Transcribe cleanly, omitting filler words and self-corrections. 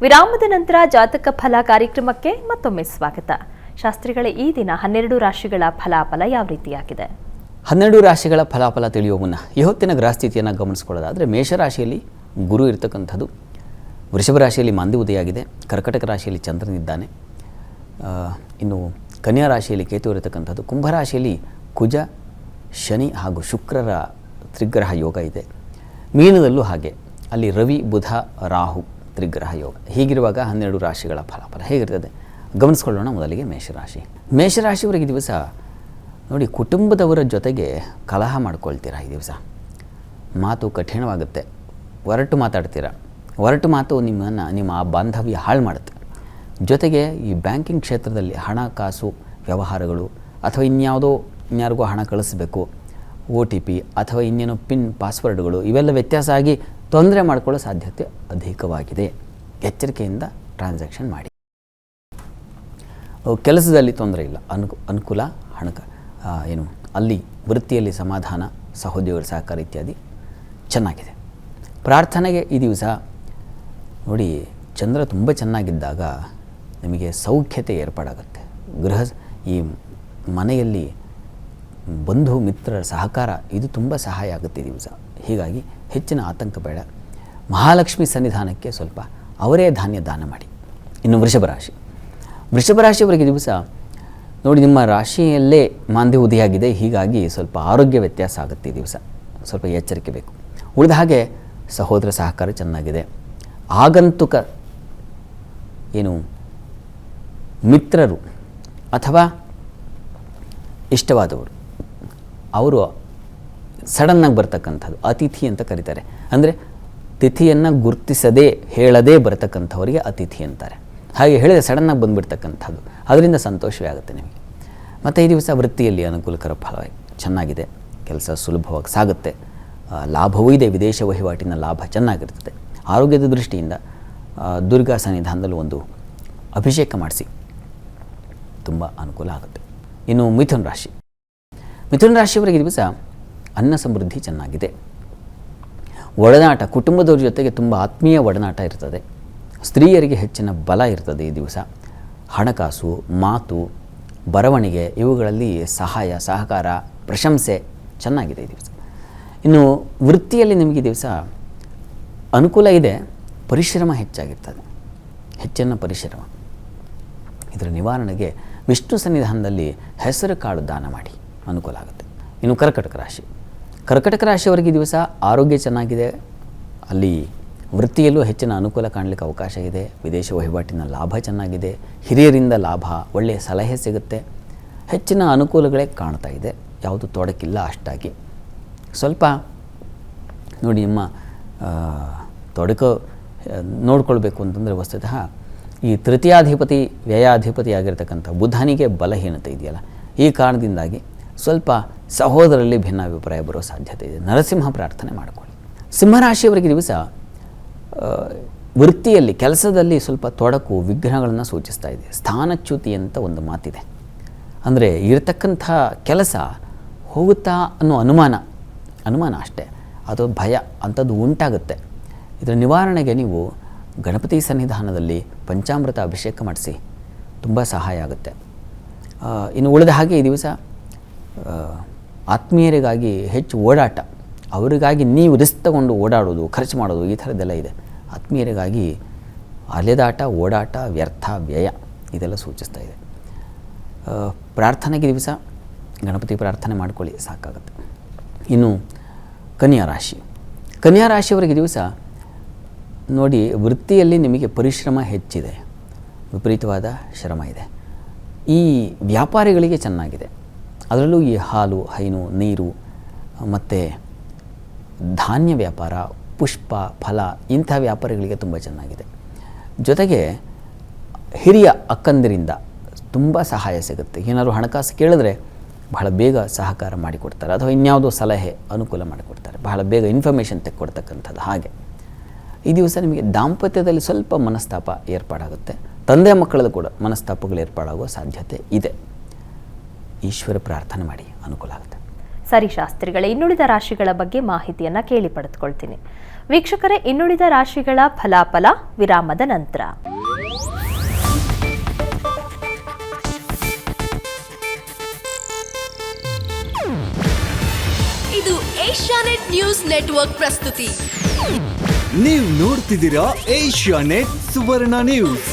ವಿರಾಮದ ನಂತರ ಜಾತಕ ಫಲ ಕಾರ್ಯಕ್ರಮಕ್ಕೆ ಮತ್ತೊಮ್ಮೆ ಸ್ವಾಗತ. ಶಾಸ್ತ್ರಿಗಳೇ, ಈ ದಿನ 12 ರಾಶಿಗಳ ಫಲಾಫಲ ಯಾವ ರೀತಿಯಾಗಿದೆ? 12 ರಾಶಿಗಳ ಫಲಾಫಲ ತಿಳಿಯುವ ಮುನ್ನ ಈ ಹೊತ್ತಿನ ಗ್ರಹಸ್ಥಿತಿಯನ್ನು ಗಮನಿಸಿಕೊಳ್ಳೋದಾದರೆ ಮೇಷರಾಶಿಯಲ್ಲಿ ಗುರು ಇರತಕ್ಕಂಥದ್ದು, ವೃಷಭ ರಾಶಿಯಲ್ಲಿ ಮಾಂದಿ ಉದಯಾಗಿದೆ, ಕರ್ಕಟಕ ರಾಶಿಯಲ್ಲಿ ಚಂದ್ರನಿದ್ದಾನೆ, ಇನ್ನು ಕನ್ಯಾ ರಾಶಿಯಲ್ಲಿ ಕೇತು ಇರತಕ್ಕಂಥದ್ದು, ಕುಂಭರಾಶಿಯಲ್ಲಿ ಕುಜ, ಶನಿ ಹಾಗೂ ಶುಕ್ರರ ತ್ರಿಗ್ರಹ ಯೋಗ ಇದೆ. ಮೀನದಲ್ಲೂ ಹಾಗೆ, ಅಲ್ಲಿ ರವಿ, ಬುಧ, ರಾಹು ತ್ರಿಗ್ರಹ ಯೋಗ. ಹೀಗಿರುವಾಗ 12 ರಾಶಿಗಳ ಫಲಾಫಲ ಹೇಗಿರ್ತದೆ ಗಮನಿಸ್ಕೊಳ್ಳೋಣ. ಮೊದಲಿಗೆ ಮೇಷರಾಶಿಯವರಿಗೆ ಈ ದಿವಸ ನೋಡಿ, ಕುಟುಂಬದವರ ಜೊತೆಗೆ ಕಲಹ ಮಾಡ್ಕೊಳ್ತೀರಾ. ಈ ದಿವಸ ಮಾತು ಕಠಿಣವಾಗುತ್ತೆ, ಒರಟು ಮಾತಾಡ್ತೀರ. ಒರಟು ಮಾತು ನಿಮ್ಮ ಆ ಬಾಂಧವ್ಯ ಹಾಳು ಮಾಡುತ್ತೆ. ಜೊತೆಗೆ ಈ ಬ್ಯಾಂಕಿಂಗ್ ಕ್ಷೇತ್ರದಲ್ಲಿ ಹಣಕಾಸು ವ್ಯವಹಾರಗಳು ಅಥವಾ ಇನ್ಯಾರಿಗೋ ಹಣ ಕಳಿಸ್ಬೇಕು, OTP ಅಥವಾ ಇನ್ನೇನೋ ಪಿನ್ ಪಾಸ್ವರ್ಡ್ಗಳು ಇವೆಲ್ಲ ವ್ಯತ್ಯಾಸ ಆಗಿ ತೊಂದರೆ ಮಾಡಿಕೊಳ್ಳೋ ಸಾಧ್ಯತೆ ಅಧಿಕವಾಗಿದೆ. ಎಚ್ಚರಿಕೆಯಿಂದ ಟ್ರಾನ್ಸಾಕ್ಷನ್ ಮಾಡಿ. ಕೆಲಸದಲ್ಲಿ ತೊಂದರೆ ಇಲ್ಲ, ಅನುಕೂಲ, ಅಲ್ಲಿ ವೃತ್ತಿಯಲ್ಲಿ ಸಮಾಧಾನ, ಸಹೋದ್ಯೋಗಿಗಳ ಸಹಕಾರ ಇತ್ಯಾದಿ ಚೆನ್ನಾಗಿದೆ. ಪ್ರಾರ್ಥನೆಗೆ ಈ ದಿವಸ ನೋಡಿ, ಚಂದ್ರ ತುಂಬ ಚೆನ್ನಾಗಿದ್ದಾಗ ನಿಮಗೆ ಸೌಖ್ಯತೆ ಏರ್ಪಾಡಾಗುತ್ತೆ. ಈ ಮನೆಯಲ್ಲಿ ಬಂಧು ಮಿತ್ರರ ಸಹಕಾರ ಇದು ತುಂಬ ಸಹಾಯ ಆಗುತ್ತೆ ಈ ದಿವಸ. ಹೀಗಾಗಿ ಹೆಚ್ಚಿನ ಆತಂಕ ಬೇಡ. ಮಹಾಲಕ್ಷ್ಮಿ ಸನ್ನಿಧಾನಕ್ಕೆ ಸ್ವಲ್ಪ ಅವರೇ ಧಾನ್ಯ ದಾನ ಮಾಡಿ. ಇನ್ನು ವೃಷಭ ರಾಶಿಯವರಿಗೆ ದಿವಸ ನೋಡಿ, ನಿಮ್ಮ ರಾಶಿಯಲ್ಲೇ ಮಾಂದಿ ಉದಯಾಗಿದೆ. ಹೀಗಾಗಿ ಸ್ವಲ್ಪ ಆರೋಗ್ಯ ವ್ಯತ್ಯಾಸ ಆಗುತ್ತೆ ಈ ದಿವಸ, ಸ್ವಲ್ಪ ಎಚ್ಚರಿಕೆ ಬೇಕು. ಉಳಿದ ಹಾಗೆ ಸಹೋದರ ಸಹಕಾರ ಚೆನ್ನಾಗಿದೆ. ಆಗಂತುಕ ಮಿತ್ರರು ಅಥವಾ ಇಷ್ಟವಾದವರು ಅವರು ಸಡನ್ನಾಗಿ ಬರ್ತಕ್ಕಂಥದ್ದು, ಅತಿಥಿ ಅಂತ ಕರೀತಾರೆ. ಅಂದರೆ ತಿಥಿಯನ್ನು ಗುರುತಿಸದೇ ಹೇಳದೇ ಬರ್ತಕ್ಕಂಥವರಿಗೆ ಅತಿಥಿ ಅಂತಾರೆ. ಹಾಗೆ ಹೇಳಿದರೆ ಸಡನ್ನಾಗಿ ಬಂದುಬಿಡ್ತಕ್ಕಂಥದ್ದು, ಅದರಿಂದ ಸಂತೋಷವೇ ಆಗುತ್ತೆ ನಿಮಗೆ. ಮತ್ತು ಈ ದಿವಸ ವೃತ್ತಿಯಲ್ಲಿ ಅನುಕೂಲಕರ ಫಲ ಚೆನ್ನಾಗಿದೆ, ಕೆಲಸ ಸುಲಭವಾಗಿ ಸಾಗುತ್ತೆ, ಲಾಭವೂ ಇದೆ. ವಿದೇಶ ವಹಿವಾಟಿನ ಲಾಭ ಚೆನ್ನಾಗಿರ್ತದೆ. ಆರೋಗ್ಯದ ದೃಷ್ಟಿಯಿಂದ ದುರ್ಗಾ ಸನ್ನಿಧಾನದಲ್ಲಿ ಒಂದು ಅಭಿಷೇಕ ಮಾಡಿಸಿ, ತುಂಬ ಅನುಕೂಲ ಆಗುತ್ತೆ. ಇನ್ನು ಮಿಥುನ ರಾಶಿಯವರಿಗೆ ದಿವಸ ಅನ್ನ ಸಮೃದ್ಧಿ ಚೆನ್ನಾಗಿದೆ. ಒಡನಾಟ, ಕುಟುಂಬದವ್ರ ಜೊತೆಗೆ ತುಂಬ ಆತ್ಮೀಯ ಒಡನಾಟ ಇರ್ತದೆ. ಸ್ತ್ರೀಯರಿಗೆ ಹೆಚ್ಚಿನ ಬಲ ಇರ್ತದೆ ಈ ದಿವಸ. ಹಣಕಾಸು, ಮಾತು, ಬರವಣಿಗೆ ಇವುಗಳಲ್ಲಿ ಸಹಾಯ, ಸಹಕಾರ, ಪ್ರಶಂಸೆ ಚೆನ್ನಾಗಿದೆ ಈ ದಿವಸ. ಇನ್ನು ವೃತ್ತಿಯಲ್ಲಿ ನಿಮಗೆ ಈ ದಿವಸ ಅನುಕೂಲ ಇದೆ, ಪರಿಶ್ರಮ ಹೆಚ್ಚಾಗಿರ್ತದೆ, ಹೆಚ್ಚಿನ ಪರಿಶ್ರಮ. ಇದರ ನಿವಾರಣೆಗೆ ವಿಷ್ಣು ಸನ್ನಿಧಾನದಲ್ಲಿ ಹೆಸರು ಕಾಳು ದಾನ ಮಾಡಿ, ಅನುಕೂಲ ಆಗುತ್ತೆ. ಇನ್ನು ಕರ್ಕಟಕ ರಾಶಿಯವರಿಗೆ ದಿವಸ ಆರೋಗ್ಯ ಚೆನ್ನಾಗಿದೆ. ಅಲ್ಲಿ ವೃತ್ತಿಯಲ್ಲೂ ಹೆಚ್ಚಿನ ಅನುಕೂಲ ಕಾಣಲಿಕ್ಕೆ ಅವಕಾಶ ಇದೆ. ವಿದೇಶ ವಹಿವಾಟಿನ ಲಾಭ ಚೆನ್ನಾಗಿದೆ. ಹಿರಿಯರಿಂದ ಲಾಭ, ಒಳ್ಳೆಯ ಸಲಹೆ ಸಿಗುತ್ತೆ. ಹೆಚ್ಚಿನ ಅನುಕೂಲಗಳೇ ಕಾಣ್ತಾ ಇದೆ, ಯಾವುದು ತೊಡಕಿಲ್ಲ ಅಷ್ಟಾಗಿ. ಸ್ವಲ್ಪ ನೋಡಿ, ನಿಮ್ಮ ತೊಡಕು ನೋಡ್ಕೊಳ್ಬೇಕು ಅಂತಂದರೆ ವಸ್ತುತಃ ಈ ತೃತೀಯಾಧಿಪತಿ ವ್ಯಯಾಧಿಪತಿ ಆಗಿರ್ತಕ್ಕಂಥ ಬುಧನಿಗೆ ಬಲಹೀನತೆ ಇದೆಯಲ್ಲ, ಈ ಕಾರಣದಿಂದಾಗಿ ಸ್ವಲ್ಪ ಸಹೋದರಲ್ಲಿ ಭಿನ್ನಾಭಿಪ್ರಾಯ ಬರೋ ಸಾಧ್ಯತೆ ಇದೆ. ನರಸಿಂಹ ಪ್ರಾರ್ಥನೆ ಮಾಡಿಕೊಳ್ಳಿ. ಸಿಂಹರಾಶಿಯವರಿಗೆ ದಿವಸ ವೃತ್ತಿಯಲ್ಲಿ, ಕೆಲಸದಲ್ಲಿ ಸ್ವಲ್ಪ ತೊಡಕು, ವಿಘ್ನಗಳನ್ನು ಸೂಚಿಸ್ತಾ ಇದೆ. ಸ್ಥಾನಚ್ಯುತಿ ಅಂತ ಒಂದು ಮಾತಿದೆ. ಅಂದರೆ ಇರತಕ್ಕಂಥ ಕೆಲಸ ಹೋಗುತ್ತಾ ಅನ್ನೋ ಅನುಮಾನ ಅಷ್ಟೇ, ಅದು ಭಯ ಅಂಥದ್ದು ಉಂಟಾಗುತ್ತೆ. ಇದರ ನಿವಾರಣೆಗೆ ನೀವು ಗಣಪತಿ ಸನ್ನಿಧಾನದಲ್ಲಿ ಪಂಚಾಮೃತ ಅಭಿಷೇಕ ಮಾಡಿಸಿ, ತುಂಬ ಸಹಾಯ ಆಗುತ್ತೆ. ಇನ್ನು ಉಳಿದ ಹಾಗೆ ಈ ದಿವಸ ಆತ್ಮೀಯರಿಗಾಗಿ ಹೆಚ್ಚು ಓಡಾಟ, ಅವರಿಗಾಗಿ ನೀವು ರಿಸ್ಕ್ ತಗೊಂಡು ಓಡಾಡೋದು, ಖರ್ಚು ಮಾಡೋದು, ಈ ಥರದ್ದೆಲ್ಲ ಇದೆ. ಆತ್ಮೀಯರಿಗಾಗಿ ಅಲೆದಾಟ, ಓಡಾಟ, ವ್ಯರ್ಥ, ವ್ಯಯ ಇದೆಲ್ಲ ಸೂಚಿಸ್ತಾ ಇದೆ. ಪ್ರಾರ್ಥನೆಗೆ ದಿವಸ ಗಣಪತಿ ಪ್ರಾರ್ಥನೆ ಮಾಡ್ಕೊಳ್ಳಿ, ಸಾಕಾಗುತ್ತೆ. ಇನ್ನು ಕನ್ಯಾ ರಾಶಿಯವರಿಗೆ ದಿವಸ ನೋಡಿ, ವೃತ್ತಿಯಲ್ಲಿ ನಿಮಗೆ ಪರಿಶ್ರಮ ಹೆಚ್ಚಿದೆ, ವಿಪರೀತವಾದ ಶ್ರಮ ಇದೆ. ಈ ವ್ಯಾಪಾರಿಗಳಿಗೆ ಚೆನ್ನಾಗಿದೆ. ಅದರಲ್ಲೂ ಈ ಹಾಲು, ಹೈನು, ನೀರು ಮತ್ತು ಧಾನ್ಯ ವ್ಯಾಪಾರ, ಪುಷ್ಪ, ಫಲ ಇಂಥ ವ್ಯಾಪಾರಿಗಳಿಗೆ ತುಂಬ ಚೆನ್ನಾಗಿದೆ. ಜೊತೆಗೆ ಹಿರಿಯ ಅಕ್ಕಂದಿರಿಂದ ತುಂಬ ಸಹಾಯ ಸಿಗುತ್ತೆ. ಏನಾದರೂ ಹಣಕಾಸು ಕೇಳಿದ್ರೆ ಬಹಳ ಬೇಗ ಸಹಕಾರ ಮಾಡಿಕೊಡ್ತಾರೆ, ಅಥವಾ ಇನ್ಯಾವುದೋ ಸಲಹೆ ಅನುಕೂಲ ಮಾಡಿಕೊಡ್ತಾರೆ, ಬಹಳ ಬೇಗ ಇನ್ಫಾರ್ಮೇಷನ್ ತೆಕ್ಕೊಡ್ತಕ್ಕಂಥದ್ದು. ಹಾಗೆ ಈ ದಿವಸ ನಿಮಗೆ ದಾಂಪತ್ಯದಲ್ಲಿ ಸ್ವಲ್ಪ ಮನಸ್ತಾಪ ಏರ್ಪಾಡಾಗುತ್ತೆ. ತಂದೆ ಮಕ್ಕಳಲ್ಲೂ ಕೂಡ ಮನಸ್ತಾಪಗಳು ಏರ್ಪಾಡಾಗುವ ಸಾಧ್ಯತೆ ಇದೆ. ಈಶ್ವರ ಪ್ರಾರ್ಥನೆ ಮಾಡಿ, ಅನುಕೂಲ ಆಗುತ್ತೆ. ಸರಿ ಶಾಸ್ತ್ರಿಗಳೇ, ಇನ್ನುಳಿದ ರಾಶಿಗಳ ಬಗ್ಗೆ ಮಾಹಿತಿಯನ್ನು ಕೇಳಿ ಪಡೆದುಕೊಳ್ತೀನಿ. ವೀಕ್ಷಕರೇ, ಇನ್ನುಳಿದ ರಾಶಿಗಳ ಫಲಾಫಲ ವಿರಾಮದ ನಂತರ. ಇದು ಏಷ್ಯಾನೆಟ್ ನ್ಯೂಸ್ ನೆಟ್ವರ್ಕ್ ಪ್ರಸ್ತುತಿ. ನೀವು ನೋಡ್ತಿದ್ದೀರಾ ಏಷ್ಯಾನೆಟ್ ಸುವರ್ಣ ನ್ಯೂಸ್.